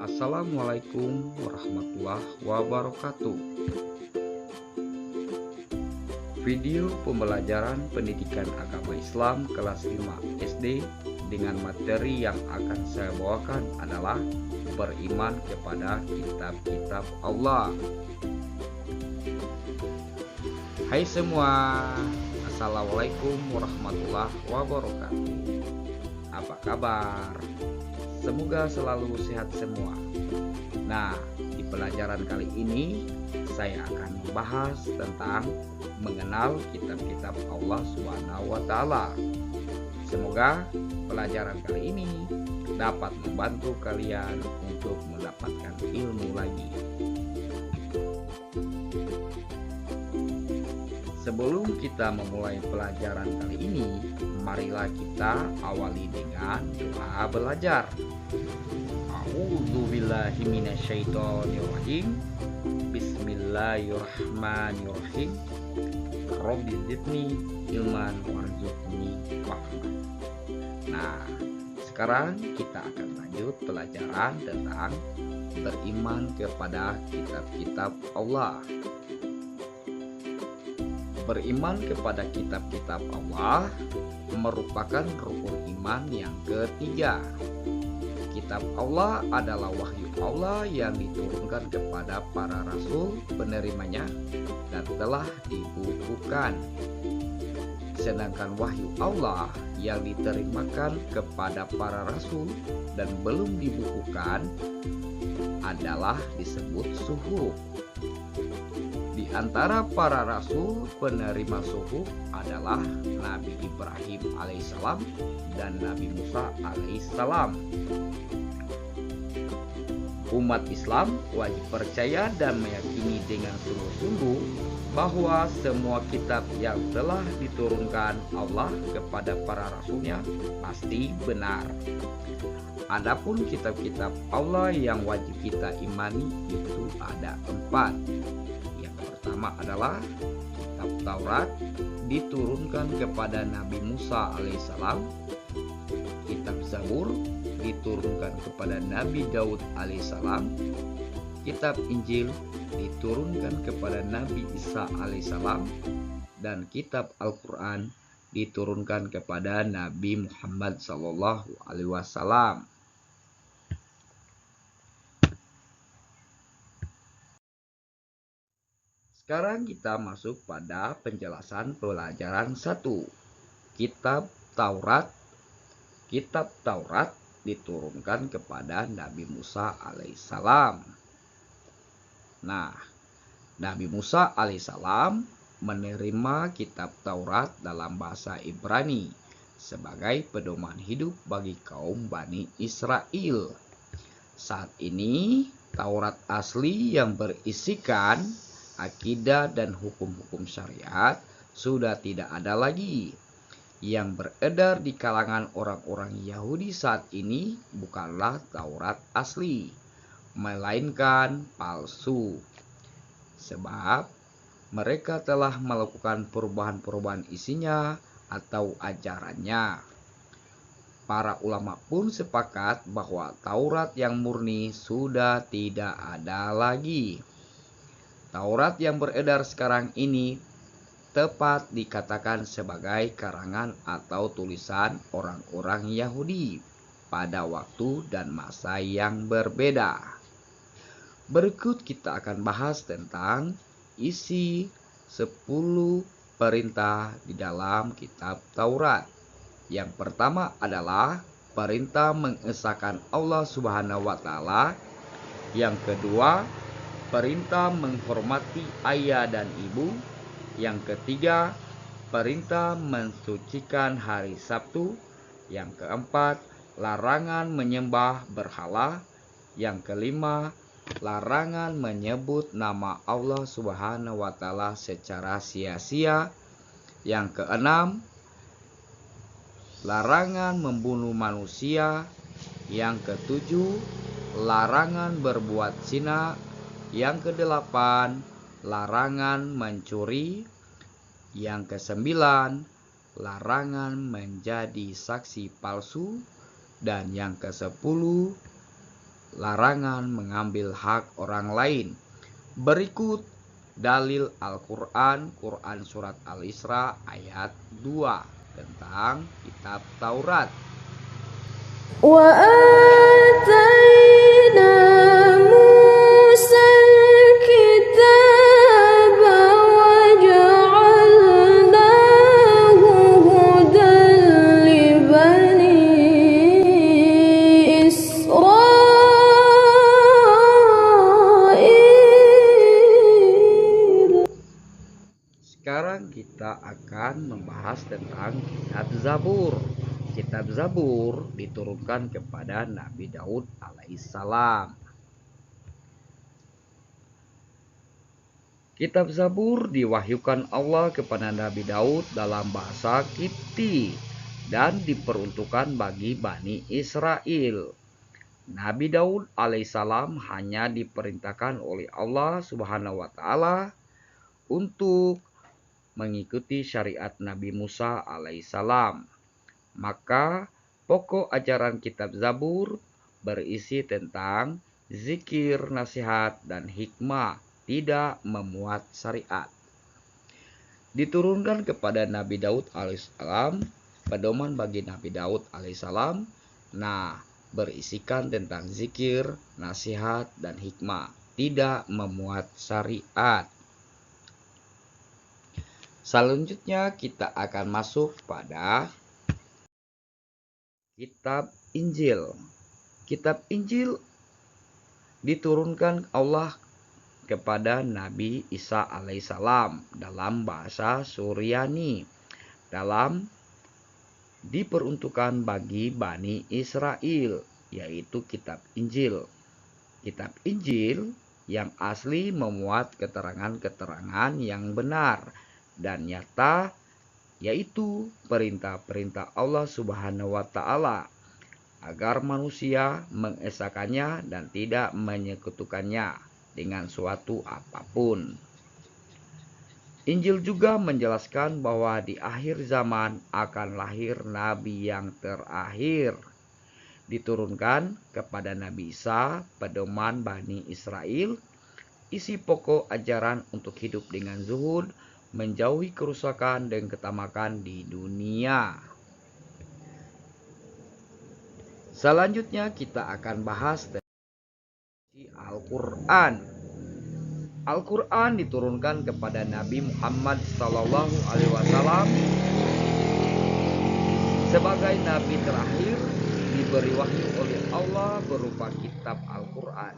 Assalamualaikum warahmatullahi wabarakatuh. Video pembelajaran pendidikan agama Islam kelas 5 SD dengan materi yang akan saya bawakan adalah beriman kepada kitab-kitab Allah. Hai semua, Assalamualaikum warahmatullahi wabarakatuh. Apa kabar? Semoga selalu sehat semua. Nah, di pelajaran kali ini saya akan membahas tentang mengenal kitab-kitab Allah Subhanahu wa taala. Semoga pelajaran kali ini dapat membantu kalian untuk mendapatkan ilmu lagi. Sebelum kita memulai pelajaran kali ini, marilah kita awali dengan doa belajar. A'udzubillahi minasyaitonirrajim. Bismillahirrahmanirrahim. Rabbi zidni ilman warzuqni fahman. Nah, sekarang kita akan lanjut pelajaran tentang beriman kepada kitab-kitab Allah. Beriman kepada kitab-kitab Allah merupakan rukun iman yang ketiga. Kitab Allah adalah wahyu Allah yang diturunkan kepada para rasul penerimanya dan telah dibukukan. Sedangkan wahyu Allah yang diterimakan kepada para rasul dan belum dibukukan adalah disebut suhuf. Di antara para rasul penerima suhuf adalah Nabi Ibrahim alaihissalam dan Nabi Musa alaihissalam. Umat Islam wajib percaya dan meyakini dengan sungguh-sungguh bahwa semua kitab yang telah diturunkan Allah kepada para rasulnya pasti benar. Adapun kitab-kitab Allah yang wajib kita imani itu ada 4. Yang pertama adalah kitab Taurat diturunkan kepada Nabi Musa alaihissalam. Kitab Zabur diturunkan kepada Nabi Daud alaihissalam. Kitab Injil diturunkan kepada Nabi Isa alaihissalam. Dan kitab Al-Quran diturunkan kepada Nabi Muhammad sallallahu alaihi wasallam. Sekarang kita masuk pada penjelasan pelajaran 1. Kitab Taurat. Kitab Taurat diturunkan kepada Nabi Musa alaihissalam. Nah, Nabi Musa alaihissalam menerima kitab Taurat dalam bahasa Ibrani sebagai pedoman hidup bagi kaum Bani Israel. Saat ini Taurat asli yang berisikan akidah dan hukum-hukum syariat sudah tidak ada lagi. Yang beredar di kalangan orang-orang Yahudi saat ini bukanlah Taurat asli, melainkan palsu. Sebab mereka telah melakukan perubahan-perubahan isinya atau ajarannya. Para ulama pun sepakat bahwa Taurat yang murni sudah tidak ada lagi. Taurat yang beredar sekarang ini tepat dikatakan sebagai karangan atau tulisan orang-orang Yahudi pada waktu dan masa yang berbeda. Berikut kita akan bahas tentang isi 10 perintah di dalam kitab Taurat. Yang pertama adalah perintah mengesahkan Allah Subhanahu wa taala. Yang kedua, perintah menghormati ayah dan ibu. Yang ketiga, perintah mensucikan hari Sabtu. Yang keempat, larangan menyembah berhala. Yang kelima, larangan menyebut nama Allah Subhanahu wa taala secara sia-sia. Yang keenam, larangan membunuh manusia. Yang ketujuh, larangan berbuat zina. Yang kedelapan, larangan mencuri. Yang kesembilan, larangan menjadi saksi palsu. Dan yang ke-10, larangan mengambil hak orang lain. Berikut dalil Al-Quran, Quran Surat Al-Isra ayat 2 tentang kitab Taurat. وآتينا موسى الكتاب وجعلناه هدى لبني إسرائيل. Sekarang kita akan membahas tentang kitab Zabur. Kitab Zabur diturunkan kepada Nabi Daud alaihissalam. Kitab Zabur diwahyukan Allah kepada Nabi Daud dalam bahasa Kipti dan diperuntukkan bagi Bani Israel. Nabi Daud alaihissalam hanya diperintahkan oleh Allah Subhanahu wa taala untuk mengikuti syariat Nabi Musa alaihissalam. Maka pokok ajaran kitab Zabur berisi tentang zikir, nasihat, dan hikmah, tidak memuat syariat. Diturunkan kepada Nabi Daud alaihissalam, pedoman bagi Nabi Daud alaihissalam, berisikan tentang zikir, nasihat, dan hikmah, tidak memuat syariat. Selanjutnya kita akan masuk pada kitab Injil. Kitab Injil diturunkan Allah kepada Nabi Isa alaihissalam dalam bahasa Suryani, dalam diperuntukkan bagi Bani Israel, yaitu kitab Injil. Kitab Injil yang asli memuat keterangan-keterangan yang benar dan nyata, yaitu perintah-perintah Allah Subhanahu wa taala agar manusia mengesahkannya dan tidak menyekutukannya dengan suatu apapun. Injil juga menjelaskan bahwa di akhir zaman akan lahir nabi yang terakhir. Diturunkan kepada Nabi Isa pedoman Bani Israel, isi pokok ajaran untuk hidup dengan zuhud, menjauhi kerusakan dan ketamakan di dunia. Selanjutnya kita akan bahas Al-Quran. Al-Quran diturunkan kepada Nabi Muhammad SAW sebagai nabi terakhir, diberi wahyu oleh Allah berupa kitab Al-Quran.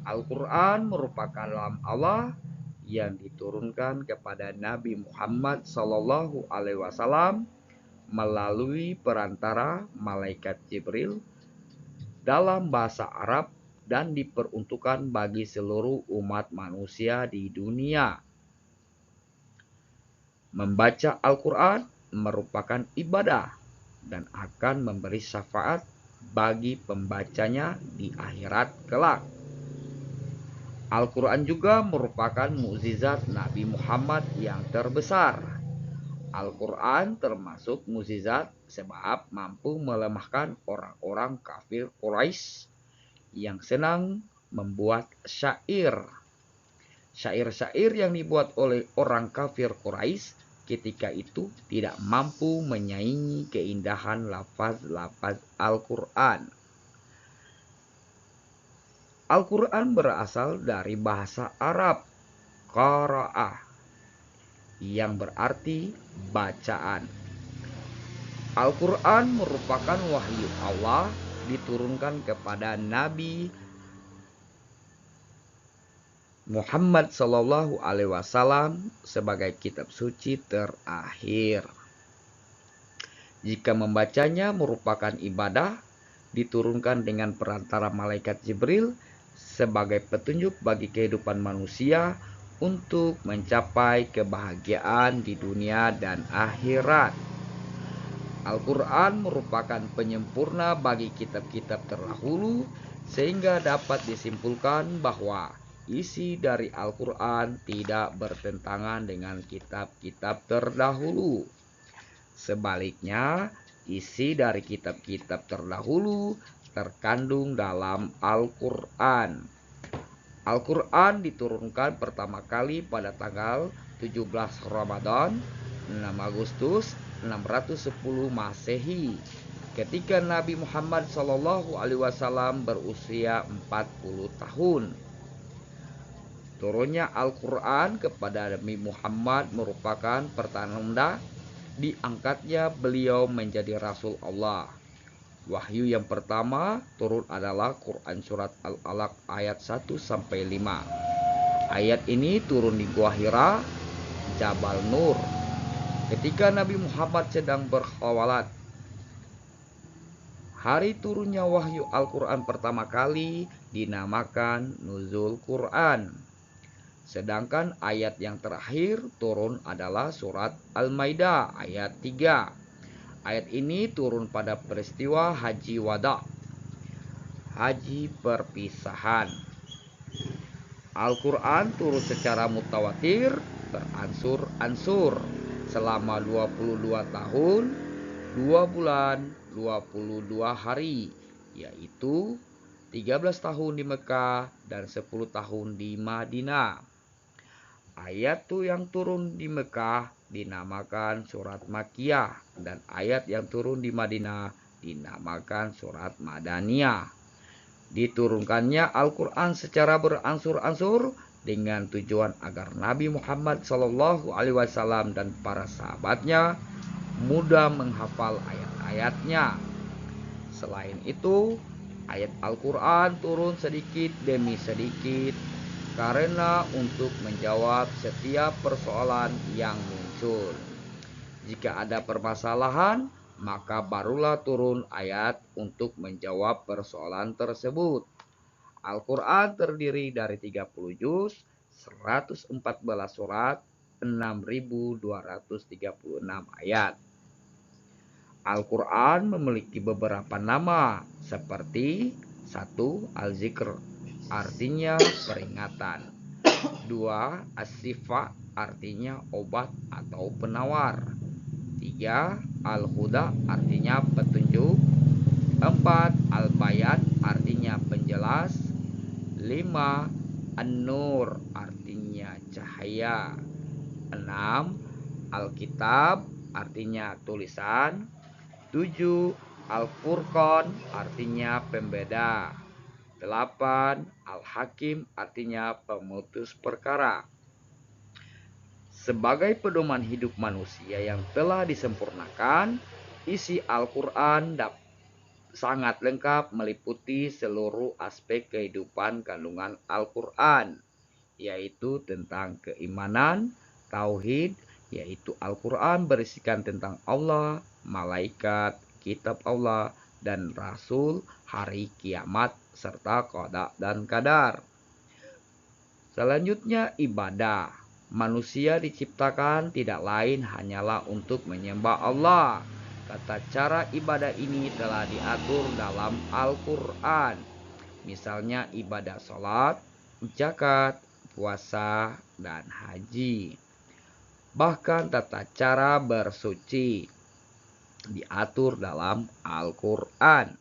Al-Quran merupakan kalam Allah yang diturunkan kepada Nabi Muhammad SAW melalui perantara malaikat Jibril dalam bahasa Arab dan diperuntukkan bagi seluruh umat manusia di dunia. Membaca Al-Quran merupakan ibadah dan akan memberi syafaat bagi pembacanya di akhirat kelak. Al-Quran juga merupakan mukjizat Nabi Muhammad yang terbesar. Al-Quran termasuk mukjizat sebab mampu melemahkan orang-orang kafir Quraisy yang senang membuat syair. Syair-syair yang dibuat oleh orang kafir Quraisy ketika itu tidak mampu menyaingi keindahan lafaz-lafaz Al-Quran. Al-Quran berasal dari bahasa Arab qara'ah yang berarti bacaan. Al-Quran merupakan wahyu Allah diturunkan kepada Nabi Muhammad SAW sebagai kitab suci terakhir. Jika membacanya merupakan ibadah, diturunkan dengan perantara malaikat Jibril sebagai petunjuk bagi kehidupan manusia untuk mencapai kebahagiaan di dunia dan akhirat. Al-Quran merupakan penyempurna bagi kitab-kitab terdahulu, sehingga dapat disimpulkan bahwa isi dari Al-Quran tidak bertentangan dengan kitab-kitab terdahulu. Sebaliknya, isi dari kitab-kitab terdahulu terkandung dalam Al-Quran. Al-Quran diturunkan pertama kali pada tanggal 17 Ramadan 6 Agustus 610 Masehi, ketika Nabi Muhammad SAW berusia 40 tahun. Turunnya Al-Quran kepada Nabi Muhammad merupakan pertanda diangkatnya beliau menjadi Rasul Allah. Wahyu yang pertama turun adalah Quran Surat Al-Alaq ayat 1-5. Ayat ini turun di Gua Hira, Jabal Nur, ketika Nabi Muhammad sedang berkhawalat. Hari turunnya wahyu Al-Quran pertama kali dinamakan Nuzul Quran. Sedangkan ayat yang terakhir turun adalah surat Al-Maidah ayat 3. Ayat ini turun pada peristiwa Haji Wada, haji perpisahan. Al-Quran turun secara mutawatir beransur-ansur selama 22 tahun, 2 bulan, 22 hari, yaitu 13 tahun di Mekah dan 10 tahun di Madinah. Ayat yang turun di Mekah dinamakan surat Makkiyah dan ayat yang turun di Madinah dinamakan surat Madaniyah. Diturunkannya Al-Quran secara beransur-ansur dengan tujuan agar Nabi Muhammad SAW dan para sahabatnya mudah menghafal ayat-ayatnya. Selain itu, ayat Al-Quran turun sedikit demi sedikit karena untuk menjawab setiap persoalan yang muncul. Jika ada permasalahan, maka barulah turun ayat untuk menjawab persoalan tersebut. Al-Quran terdiri dari 30 juz, 114 surat, 6.236 ayat. Al-Quran memiliki beberapa nama seperti 1. Al-Zikr, artinya peringatan. 2. As-Sifa, artinya obat atau penawar. 3. Al-Huda, artinya petunjuk. 4. Al-Bayan, artinya penjelas. 5. An-Nur, artinya cahaya. 6. Al-Kitab, artinya tulisan. 7. Al-Furqan, artinya pembeda. 8. Al-Hakim, artinya pemutus perkara. Sebagai pedoman hidup manusia yang telah disempurnakan, isi Al-Quran sangat lengkap meliputi seluruh aspek kehidupan kandungan Al-Quran, yaitu tentang keimanan, tauhid, yaitu Al-Quran berisikan tentang Allah, malaikat, kitab Allah, dan Rasul, hari kiamat, serta qada dan qadar. Selanjutnya ibadah. Manusia diciptakan tidak lain hanyalah untuk menyembah Allah. Tata cara ibadah ini telah diatur dalam Al-Quran. Misalnya ibadah sholat, zakat, puasa, dan haji. Bahkan tata cara bersuci diatur dalam Al-Quran.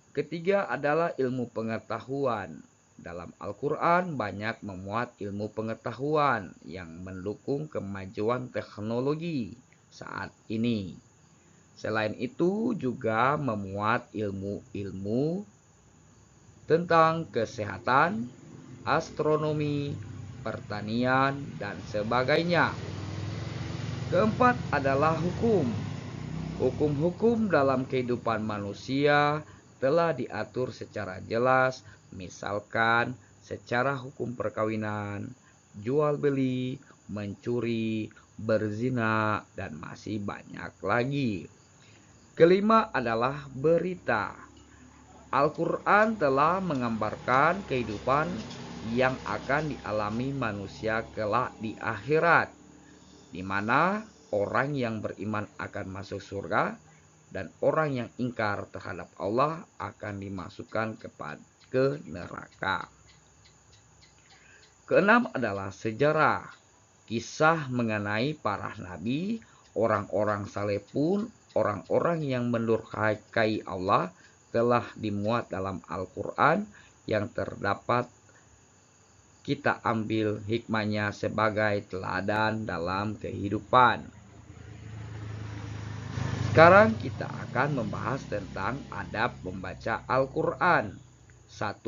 Ketiga adalah ilmu pengetahuan. Dalam Al-Quran banyak memuat ilmu pengetahuan yang mendukung kemajuan teknologi saat ini. Selain itu juga memuat ilmu-ilmu tentang kesehatan, astronomi, pertanian, dan sebagainya. Keempat adalah hukum. Hukum-hukum dalam kehidupan manusia telah diatur secara jelas, misalkan secara hukum perkawinan, jual beli, mencuri, berzina, dan masih banyak lagi. Kelima adalah berita. Al-Quran telah menggambarkan kehidupan yang akan dialami manusia kelak di akhirat, di mana orang yang beriman akan masuk surga dan orang yang ingkar terhadap Allah akan dimasukkan ke neraka. Keenam adalah sejarah. Kisah mengenai para nabi, orang-orang saleh pun, orang-orang yang mendurhakai Allah telah dimuat dalam Al-Quran yang terdapat kita ambil hikmahnya sebagai teladan dalam kehidupan. Sekarang kita akan membahas tentang adab membaca Al-Quran. 1.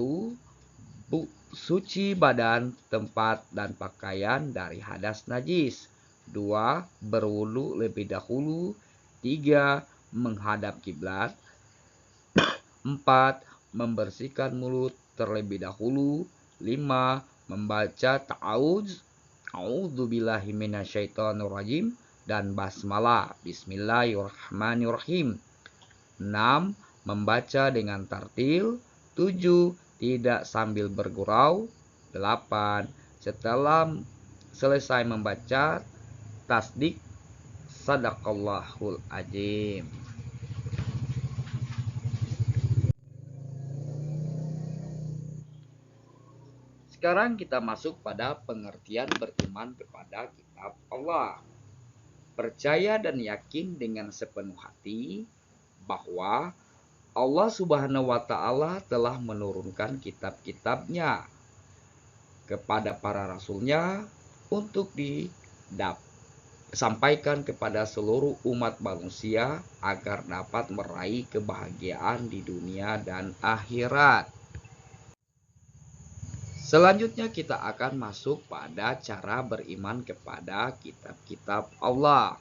Suci badan, tempat, dan pakaian dari hadas najis. 2. Berwudu lebih dahulu. 3. Menghadap kiblat. 4. Membersihkan mulut terlebih dahulu. 5. Membaca ta'awudz, a'udzubillahi minasyaitonirrajim, dan basmalah, bismillahirrahmanirrahim. 6. Membaca dengan tartil. 7. Tidak sambil bergurau. 8. Setelah selesai membaca, tasdik, sadaqallahul azim. Sekarang kita masuk pada pengertian beriman kepada kitab Allah. Percaya dan yakin dengan sepenuh hati bahwa Allah Subhanahu wa Ta'ala telah menurunkan kitab-kitabnya kepada para rasulnya untuk disampaikan kepada seluruh umat manusia agar dapat meraih kebahagiaan di dunia dan akhirat. Selanjutnya kita akan masuk pada cara beriman kepada kitab-kitab Allah.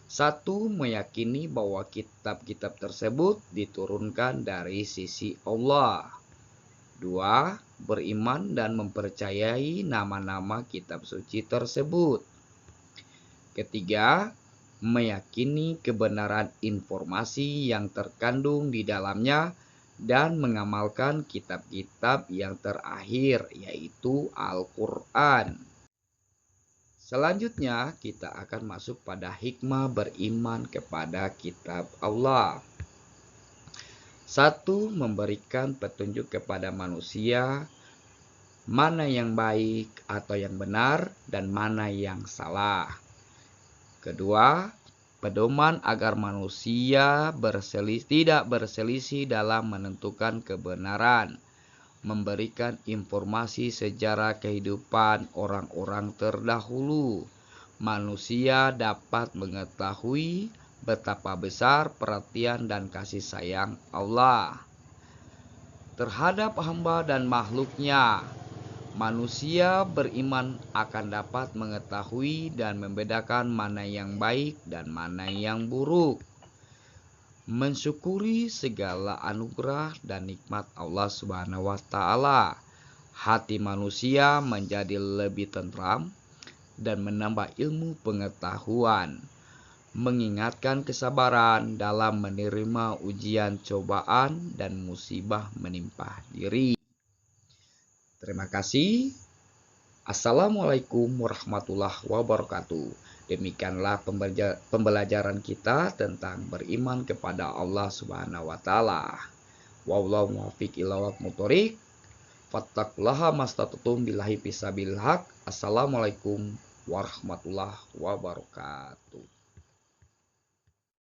1. Meyakini bahwa kitab-kitab tersebut diturunkan dari sisi Allah. 2. Beriman dan mempercayai nama-nama kitab suci tersebut. Ketiga, meyakini kebenaran informasi yang terkandung di dalamnya dan mengamalkan kitab-kitab yang terakhir, yaitu Al-Quran. Selanjutnya kita akan masuk pada hikmah beriman kepada kitab Allah. 1. Memberikan petunjuk kepada manusia mana yang baik atau yang benar dan mana yang salah. Kedua, pedoman agar manusia tidak berselisih dalam menentukan kebenaran, memberikan informasi sejarah kehidupan orang-orang terdahulu. Manusia dapat mengetahui betapa besar perhatian dan kasih sayang Allah terhadap hamba dan makhluknya. Manusia beriman akan dapat mengetahui dan membedakan mana yang baik dan mana yang buruk. Mensyukuri segala anugerah dan nikmat Allah Subhanahu wa Ta'ala. Hati manusia menjadi lebih tentram dan menambah ilmu pengetahuan. Mengingatkan kesabaran dalam menerima ujian, cobaan, dan musibah menimpa diri. Terima kasih. Assalamualaikum warahmatullahi wabarakatuh. Demikianlah pembelajaran kita tentang beriman kepada Allah Subhanahu wa Ta'ala. Wallahu muwaffiq ila aqwamit thoriq. Fattaqullaha mastata'tum billahi fisabilil haq. Assalamualaikum warahmatullahi wabarakatuh.